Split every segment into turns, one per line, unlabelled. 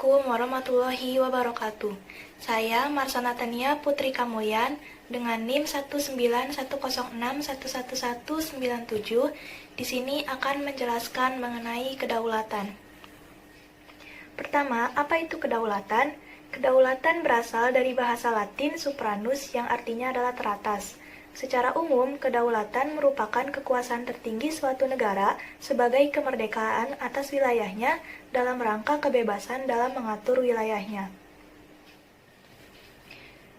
Assalamualaikum warahmatullahi wabarakatuh. Saya Marsana Tania Putri Kamulyan dengan NIM 19106111197. Di sini akan menjelaskan mengenai kedaulatan. Pertama, apa itu kedaulatan? Kedaulatan berasal dari bahasa Latin supranus yang artinya adalah teratas. Secara umum, kedaulatan merupakan kekuasaan tertinggi suatu negara sebagai kemerdekaan atas wilayahnya dalam rangka kebebasan dalam mengatur wilayahnya.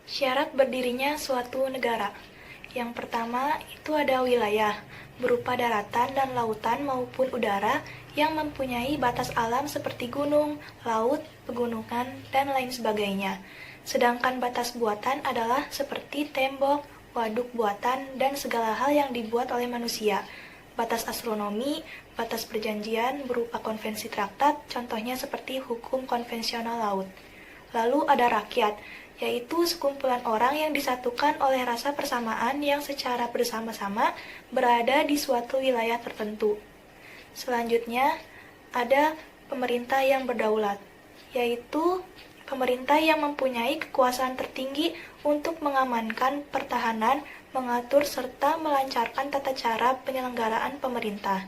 Syarat berdirinya suatu negara. Yang pertama, itu ada wilayah, berupa daratan dan lautan maupun udara yang mempunyai batas alam seperti gunung, laut, pegunungan, dan lain sebagainya. Sedangkan batas buatan adalah seperti tembok, waduk buatan, dan segala hal yang dibuat oleh manusia. Batas astronomi, batas perjanjian berupa konvensi traktat, contohnya seperti hukum konvensional laut. Lalu ada rakyat, yaitu sekumpulan orang yang disatukan oleh rasa persamaan yang secara bersama-sama berada di suatu wilayah tertentu. Selanjutnya, ada pemerintah yang berdaulat, yaitu pemerintah yang mempunyai kekuasaan tertinggi untuk mengamankan pertahanan, mengatur, serta melancarkan tata cara penyelenggaraan pemerintah.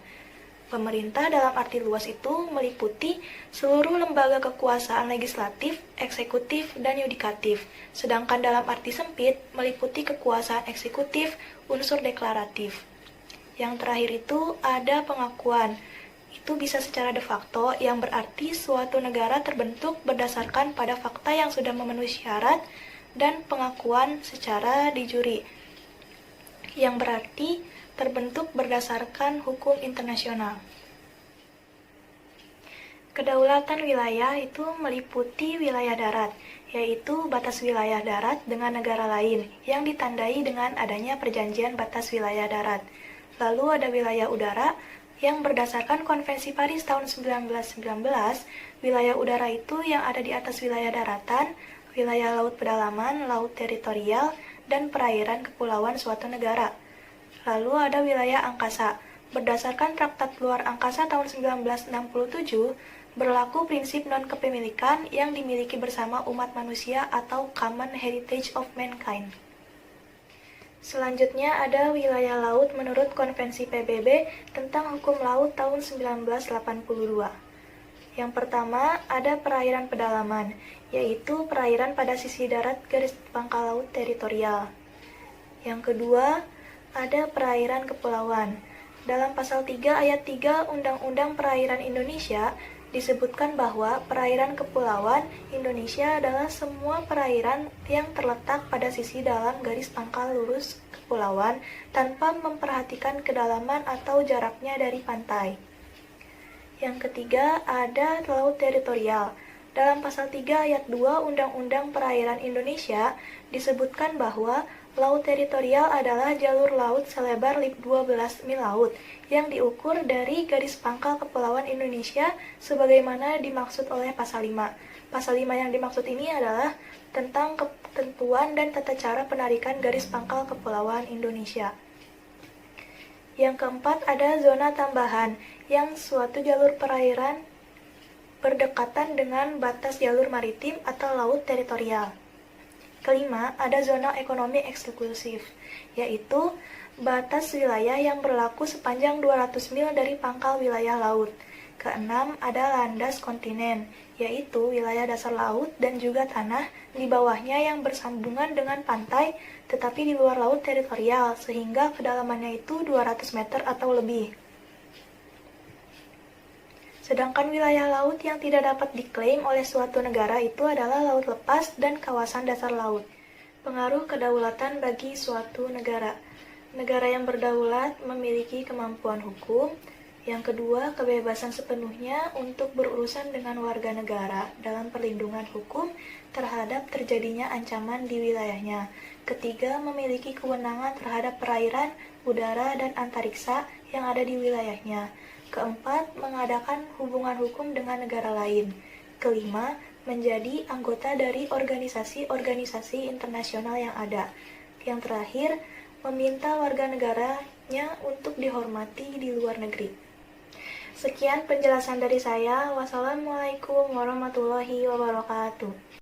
Pemerintah dalam arti luas itu meliputi seluruh lembaga kekuasaan legislatif, eksekutif, dan yudikatif. Sedangkan dalam arti sempit meliputi kekuasaan eksekutif, unsur deklaratif. Yang terakhir itu ada pengakuan. Itu bisa secara de facto, yang berarti suatu negara terbentuk berdasarkan pada fakta yang sudah memenuhi syarat, dan pengakuan secara de jure, yang berarti terbentuk berdasarkan hukum internasional. Kedaulatan wilayah itu meliputi wilayah darat, yaitu batas wilayah darat dengan negara lain yang ditandai dengan adanya perjanjian batas wilayah darat. Lalu ada wilayah udara yang berdasarkan Konvensi Paris tahun 1919, wilayah udara itu yang ada di atas wilayah daratan, wilayah laut pedalaman, laut teritorial, dan perairan kepulauan suatu negara. Lalu ada wilayah angkasa. Berdasarkan Traktat Luar Angkasa tahun 1967, berlaku prinsip non-kepemilikan yang dimiliki bersama umat manusia atau Common Heritage of Mankind. Selanjutnya ada wilayah laut menurut Konvensi PBB tentang Hukum Laut tahun 1982. Yang pertama ada perairan pedalaman, yaitu perairan pada sisi darat garis pangkal laut teritorial. Yang kedua ada perairan kepulauan. Dalam pasal 3 ayat 3 Undang-Undang Perairan Indonesia disebutkan bahwa perairan kepulauan Indonesia adalah semua perairan yang terletak pada sisi dalam garis pangkal lurus kepulauan tanpa memperhatikan kedalaman atau jaraknya dari pantai. Yang ketiga ada laut teritorial. Dalam pasal 3 ayat 2 Undang-Undang Perairan Indonesia disebutkan bahwa laut teritorial adalah jalur laut selebar 12 mil laut yang diukur dari garis pangkal kepulauan Indonesia sebagaimana dimaksud oleh pasal 5. Pasal 5 yang dimaksud ini adalah tentang ketentuan dan tata cara penarikan garis pangkal kepulauan Indonesia. Yang keempat ada zona tambahan, yang suatu jalur perairan berdekatan dengan batas jalur maritim atau laut teritorial. Kelima, ada zona ekonomi eksklusif, yaitu batas wilayah yang berlaku sepanjang 200 mil dari pangkal wilayah laut. Keenam, ada landas kontinen, yaitu wilayah dasar laut dan juga tanah di bawahnya yang bersambungan dengan pantai, tetapi di luar laut teritorial, sehingga kedalamannya itu 200 meter atau lebih. Sedangkan wilayah laut yang tidak dapat diklaim oleh suatu negara itu adalah laut lepas dan kawasan dasar laut. Pengaruh kedaulatan bagi suatu negara. Negara yang berdaulat memiliki kemampuan hukum. Yang kedua, kebebasan sepenuhnya untuk berurusan dengan warga negara dalam perlindungan hukum terhadap terjadinya ancaman di wilayahnya. Ketiga, memiliki kewenangan terhadap perairan, udara, dan antariksa yang ada di wilayahnya. Keempat, mengadakan hubungan hukum dengan negara lain. Kelima, menjadi anggota dari organisasi-organisasi internasional yang ada. Yang terakhir, meminta warga negaranya untuk dihormati di luar negeri. Sekian penjelasan dari saya. Wassalamualaikum warahmatullahi wabarakatuh.